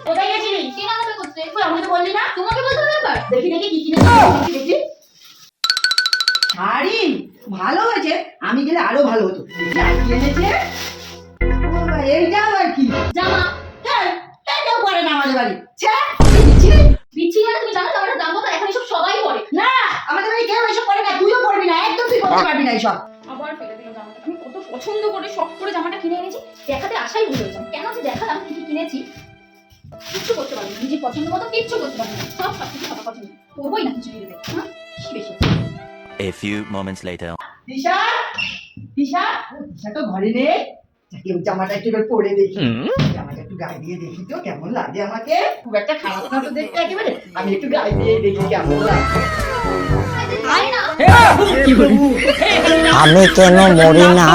কোথায় গেছিলি? কেনাকাটা করতে। কই আমাকে তো বললি না? তোমাকে বলতে হবে ব্যাপার। দেখি দেখি কি কিনেছিস দেখি। শাড়ি ভালো হয়েছে, আমি গেলে আরো ভালো হতো। কি এনেছে? এইটা আবার কি? জামা। হ্যাঁ, কেউ পরে না আমাদের বাড়ি। ছ্যা, বিচ্ছি মানে তুমি জানো জামাটা দাম কত? এখন এসব সবাই পরে। না, আমাদের বাড়ি কেউ এসব করে না, তুইও করবি না, একদম তুই করতে পারবি না এসব। আবার ফেলে দিল জামাটা। আমি কত পছন্দ করে শখ করে জামাটা কিনে এনেছি। দেখাতে আশাই ভুলে গেলাম। কেন যে দেখালাম কি কি কিনেছি? কিচ্ছু করতে পারবি না। নিজের পছন্দ মতো কিচ্ছু করতে পারবি না। সব কিছু সবার পছন্দ। করবোই না কিছু দিয়ে দেবে। হ্যাঁ? কি বেশি? A few moments later. দিশা, দিশা, দিশা তো ঘরে নেই। কেউ জামাটা একটু এবার পরে দেখি। জামাটা একটু গায়ে দিয়ে দেখি তো কেমন লাগে আমাকে। খুব একটা খারাপ না তো দেখতে একেবারে। আমি একটু গায়ে দিয়ে দেখি কেমন লাগে। আয় না। আমি কেন মরি না?